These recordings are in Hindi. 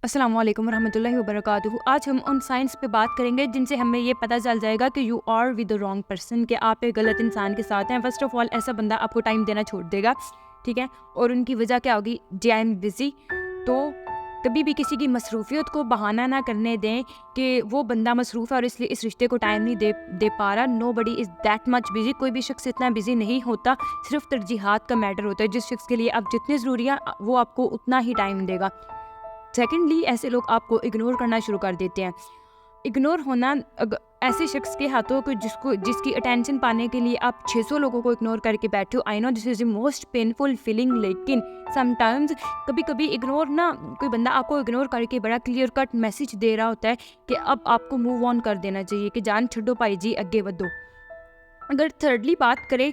अस्सलाम वालेकुम रहमतुल्लाहि व बरकातुहू। आज हम उन साइंस पे बात करेंगे जिनसे हमें ये पता चल जाएगा कि you are with the wrong person, कि आप एक गलत इंसान के साथ हैं। फर्स्ट ऑफ ऑल, ऐसा बंदा आपको टाइम देना छोड़ देगा, ठीक है। और उनकी वजह क्या होगी? जे आई एम बिज़ी। तो कभी भी किसी की मसरूफियत को बहाना ना करने दें कि वो बंदा मसरूफ़ है और इसलिए इस रिश्ते को टाइम नहीं दे पा रहा। Nobody is that much busy. कोई भी शख्स इतना बिज़ी नहीं होता, सिर्फ तरजीहात का मैटर होता है। जिस शख्स के लिए आप जितने ज़रूरी हैं वो आपको उतना ही टाइम देगा। सेकेंडली, ऐसे लोग आपको इग्नोर करना शुरू कर देते हैं। इग्नोर होना ऐसे शख्स के हाथों को जिसकी अटेंशन पाने के लिए आप 600 लोगों को इग्नोर करके बैठे हो। I know this is the most painful feeling, लेकिन समटाइम्स कभी कभी इग्नोर ना, कोई बंदा आपको इग्नोर करके बड़ा क्लियर कट मैसेज दे रहा होता है कि अब आपको मूव ऑन कर देना चाहिए, कि जान छड्डो भाई जी, अगे बढ़ो। अगर थर्डली बात करें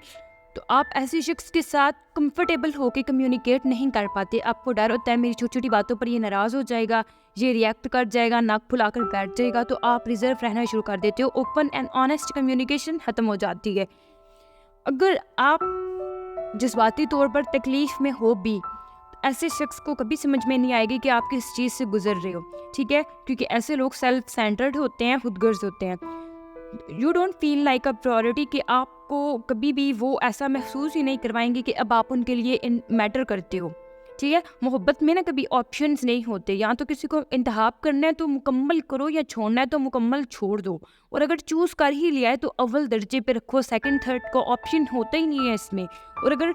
तो आप ऐसे शख्स के साथ कंफर्टेबल होकर कम्युनिकेट नहीं कर पाते। आपको डर होता है मेरी छोटी छोटी बातों पर ये नाराज़ हो जाएगा, ये रिएक्ट कर जाएगा, नाक फुलाकर बैठ जाएगा, तो आप रिजर्व रहना शुरू कर देते हो। ओपन एंड ऑनेस्ट कम्युनिकेशन ख़त्म हो जाती है। अगर आप जज्बाती तौर पर तकलीफ़ में हो भी, ऐसे शख्स को कभी समझ में नहीं आएगी कि आप किस चीज़ से गुजर रहे हो, ठीक है, क्योंकि ऐसे लोग सेल्फ सेंटर्ड होते हैं, खुदगर्ज होते हैं। You don't feel like a priority, कि आपको कभी भी वो ऐसा महसूस ही नहीं करवाएंगे कि अब आप उनके लिए मैटर करते हो, ठीक है। मोहब्बत में ना कभी ऑप्शंस नहीं होते। या तो किसी को इंतखाब करना है तो मुकम्मल करो, या छोड़ना है तो मुकम्मल छोड़ दो। और अगर चूज़ कर ही लिया है तो अव्वल दर्जे पे रखो, सेकंड थर्ड का ऑप्शन होता ही नहीं है इसमें। और अगर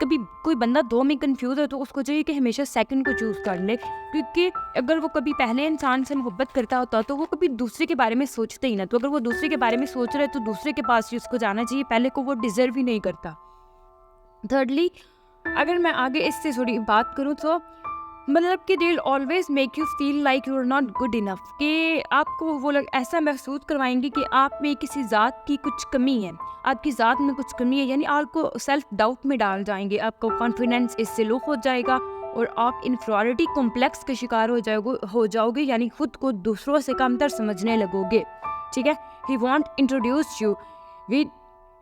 कभी कोई बंदा दो में कंफ्यूज है तो उसको चाहिए कि हमेशा सेकंड को चूज़ कर ले, क्योंकि अगर वो कभी पहले इंसान से मोहब्बत करता होता तो वो कभी दूसरे के बारे में सोचते ही ना। तो अगर वो दूसरे के बारे में सोच रहा है तो दूसरे के पास ही उसको जाना चाहिए, पहले को वो डिज़र्व ही नहीं करता। थर्डली, अगर मैं आगे इससे थोड़ी बात करूँ तो मतलब कि they always make you feel like you are not good enough, कि आपको वो लोग ऐसा महसूस करवाएंगे कि आप में किसी ज़ात की कुछ कमी है, आपकी ज़ात में कुछ कमी है, यानी आपको सेल्फ डाउट में डाल जाएंगे। आपका कॉन्फिडेंस इससे लो हो जाएगा और आप इन्फीरियरिटी कॉम्प्लेक्स के शिकार हो जाओगे, यानी खुद को दूसरों से कमतर समझने लगोगे, ठीक है। He want introduce you with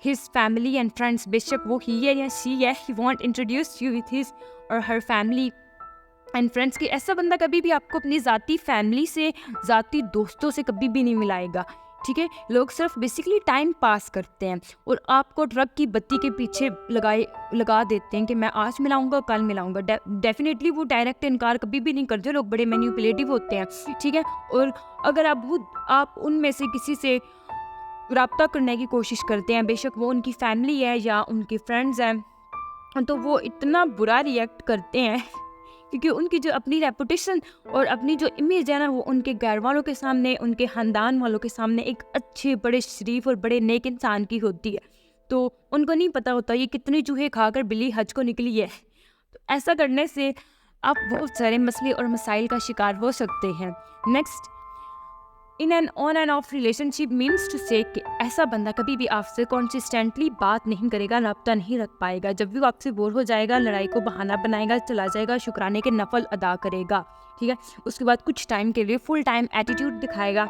his family and friends, बेशक वो ही है या शी है, he want introduce you with his और हर फैमिली एंड फ्रेंड्स। की ऐसा बंदा कभी भी आपको अपनी ज़ाती फैमिली से, ज़ाती दोस्तों से कभी भी नहीं मिलाएगा, ठीक है। लोग सिर्फ बेसिकली टाइम पास करते हैं और आपको ट्रक की बत्ती के पीछे लगा देते हैं कि मैं आज मिलाऊंगा, कल मिलाऊंगा। डेफिनेटली वो डायरेक्ट इनकार कभी भी नहीं करते। लोग बड़े मैनिपुलेटिव होते हैं, ठीक है। और अगर आप उनमें से किसी से रब्ता करने की कोशिश करते हैं, बेशक वो उनकी फैमिली है या उनके फ्रेंड्स हैं, तो वो इतना बुरा रिएक्ट करते हैं क्योंकि उनकी जो अपनी रेपुटेशन और अपनी जो इमेज है ना, वो उनके घर वालों के सामने, उनके ख़ानदान वालों के सामने एक अच्छे, बड़े शरीफ और बड़े नेक इंसान की होती है। तो उनको नहीं पता होता ये कितने चूहे खाकर बिल्ली हज को निकली है। तो ऐसा करने से आप बहुत सारे मसले और मसाइल का शिकार हो सकते हैं। Next, in an on and off relationship means to say कि ऐसा बंदा कभी भी आपसे कॉन्सिस्टेंटली बात नहीं करेगा, रब्ता नहीं रख पाएगा। जब भी वो आपसे बोर हो जाएगा, लड़ाई को बहाना बनाएगा, चला जाएगा, शुक्राने के नफल अदा करेगा, ठीक है। उसके बाद कुछ टाइम के लिए फुल टाइम एटीट्यूड दिखाएगा,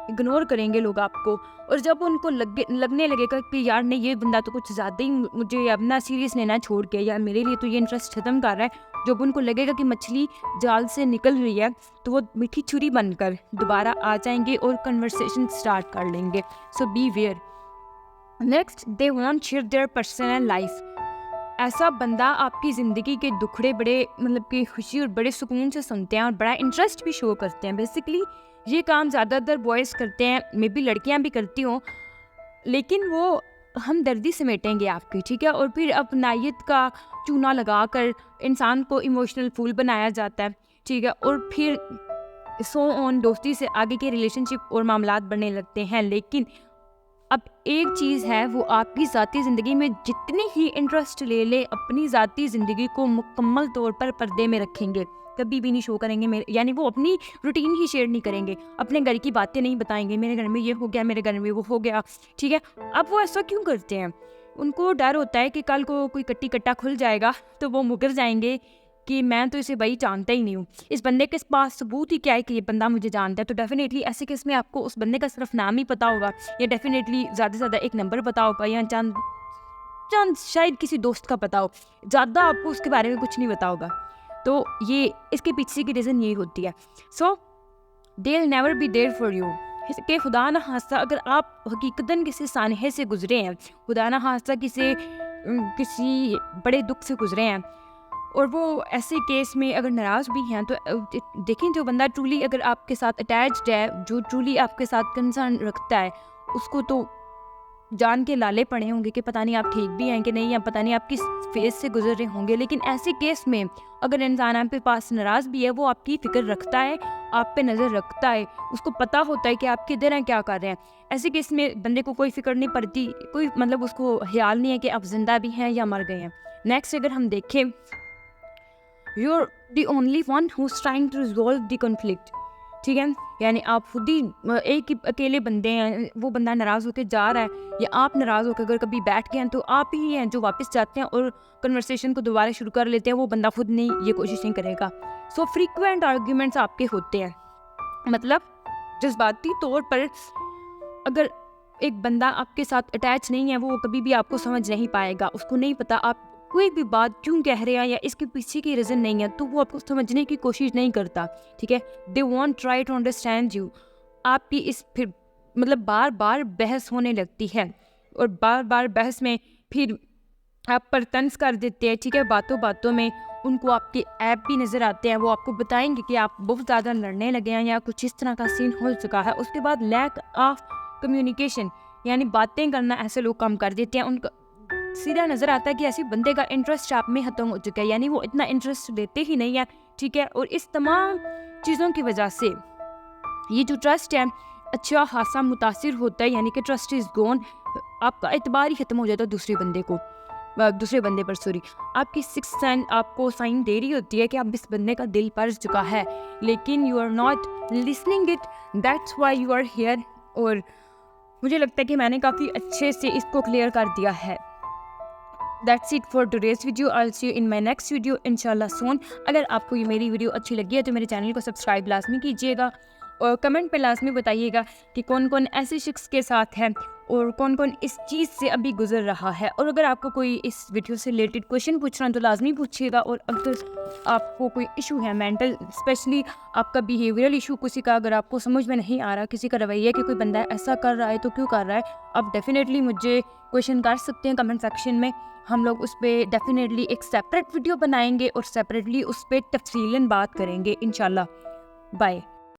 इग्नोर करेंगे लोग आपको। और जब उनको लगने लगेगा कि यार नहीं, ये बंदा तो कुछ ज़्यादा ही मुझे अब ना सीरियस लेना छोड़ के, यार मेरे लिए तो ये इंटरेस्ट ख़त्म कर रहा है, जब उनको लगेगा कि मछली जाल से निकल रही है तो वो मीठी छुरी बनकर दोबारा आ जाएंगे और कन्वर्सेशन स्टार्ट कर लेंगे। So beware. Next, they want share their personal life. ऐसा बंदा आपकी ज़िंदगी के दुखड़े बड़े मतलब कि खुशी और बड़े सुकून से सुनते हैं और बड़ा इंटरेस्ट भी शो करते हैं। बेसिकली ये काम ज़्यादातर बॉयज़ करते हैं, मे बी लड़कियां भी करती हों, लेकिन वो हमदर्दी समेटेंगे आपकी, ठीक है। और फिर अपनायत का चूना लगाकर इंसान को इमोशनल फूल बनाया जाता है, ठीक है। और फिर सो ऑन, दोस्ती से आगे के रिलेशनशिप और मामलात बढ़ने लगते हैं। लेकिन अब एक चीज़ है, वो आपकी ज़ाती ज़िंदगी में जितनी ही इंटरेस्ट ले ले, अपनी ज़ाती ज़िंदगी को मुकम्मल तौर पर पर्दे में रखेंगे, कभी भी नहीं शो करेंगे। यानी वो अपनी रूटीन ही शेयर नहीं करेंगे, अपने घर की बातें नहीं बताएंगे, मेरे घर में ये हो गया, मेरे घर में वो हो गया, ठीक है। अब वो ऐसा क्यों करते हैं? उनको डर होता है कि कल को कोई कट्टी कट्टा खुल जाएगा तो वो मुकर जाएंगे कि मैं तो इसे भाई जानता ही नहीं हूँ, इस बंदे के पास सबूत ही क्या है कि ये बंदा मुझे जानता है। तो डेफिनेटली ऐसे केस में आपको उस बंदे का सिर्फ नाम ही पता होगा, या डेफिनेटली ज़्यादा से ज़्यादा एक नंबर पता होगा, या चंद शायद किसी दोस्त का पता हो, ज़्यादा आपको उसके बारे में कुछ नहीं पता होगा। तो ये इसके पीछे की रीज़न यही होती है। So they will never be there for you कि खुदा ना खास्ता अगर आप हकीकतन किसी सानहे से गुजरे हैं, खुदा ना खास्ता किसी बड़े दुख से गुजरे हैं और वो ऐसे केस में अगर नाराज़ भी हैं, तो देखें जो बंदा ट्रूली अगर आपके साथ अटैच्ड है, जो ट्रूली आपके साथ कंसर्न रखता है, उसको तो जान के लाले पड़े होंगे कि पता नहीं आप ठीक भी हैं कि नहीं, या पता नहीं आप किस फेज से गुजर रहे होंगे। लेकिन ऐसे केस में अगर इंसान आपके पास नाराज़ भी है, वो आपकी फ़िक्र रखता है, आप पे नज़र रखता है, उसको पता होता है कि आप किधर हैं, क्या कर रहे हैं। ऐसे केस में बंदे को कोई फ़िक्र नहीं पड़ती, कोई मतलब उसको ख्याल नहीं है कि आप जिंदा भी हैं या मर गए हैं। नेक्स्ट अगर हम देखें, you are the only one who is trying to resolve the conflict. ठीक है, यानी आप खुद ही एक ही अकेले बंदे हैं, वो बंदा नाराज़ होकर जा रहा है या आप नाराज़ होकर अगर कभी बैठ गए हैं, तो आप ही हैं जो वापस जाते हैं और कन्वर्सेशन को दोबारा शुरू कर लेते हैं, वो बंदा खुद नहीं ये कोशिश नहीं करेगा। सो फ्रीक्वेंट आर्ग्यूमेंट्स आपके होते हैं, मतलब जज्बाती तौर पर अगर एक बंदा आपके साथ अटैच नहीं है, वो कभी भी आपको समझ नहीं पाएगा, उसको नहीं पता आप कोई भी बात क्यों कह रहे हैं या इसके पीछे की रीज़न नहीं है, तो वो आपको समझने की कोशिश नहीं करता। ठीक है, they won't try to understand you. आपकी इस फिर मतलब बार बार बहस होने लगती है और बार बार बहस में फिर आप पर तंज कर देते हैं। ठीक है, बातों बातों में उनको आपके ऐप भी नज़र आते हैं, वो आपको बताएंगे कि आप बहुत ज़्यादा लड़ने लगे हैं या कुछ इस तरह का सीन हो चुका है। उसके बाद लैक ऑफ कम्युनिकेशन, यानी बातें करना ऐसे लोग कम कर देते हैं। उनका सीधा नज़र आता है कि ऐसे बंदे का इंटरेस्ट आप में ख़त्म हो चुका है, यानी वो इतना इंटरेस्ट देते ही नहीं है। ठीक है, और इस तमाम चीज़ों की वजह से ये जो ट्रस्ट है अच्छा खासा मुतासिर होता है, यानी कि ट्रस्ट इज़ गोन, आपका एतबार ही ख़त्म हो जाता है दूसरे बंदे पर। सॉरी, आपकी सिक्स सेंस आपको साइन दे रही होती है कि अब इस बंदे का दिल पड़ चुका है, लेकिन you are not listening it, that's why you are here. और मुझे लगता है कि मैंने काफ़ी अच्छे से इसको क्लियर कर दिया है। That's it for today's video. I'll see you in my next video इंशाल्लाह soon। अगर आपको ये मेरी वीडियो अच्छी लगी है तो मेरे चैनल को सब्सक्राइब लाजमी कीजिएगा और कमेंट पे लाजमी बताइएगा कि कौन कौन ऐसे शख्स के साथ है और कौन कौन इस चीज़ से अभी गुजर रहा है। और अगर आपको कोई इस वीडियो से रिलेटेड क्वेश्चन पूछना तो लाजमी पूछिएगा। और अगर आपको कोई इशू है मेंटल, स्पेशली आपका बिहेवियरल इशू, किसी का अगर आपको समझ में नहीं आ रहा, किसी का रवैया कि कोई बंदा ऐसा कर रहा है तो क्यों कर रहा है, आप डेफिनेटली मुझे क्वेश्चन कर सकते हैं कमेंट सेक्शन में। हम लोग उस पर डेफिनेटली एक सेपरेट वीडियो बनाएंगे और सेपरेटली उस पर तफसीलन बात करेंगे इंशाल्लाह। बाय।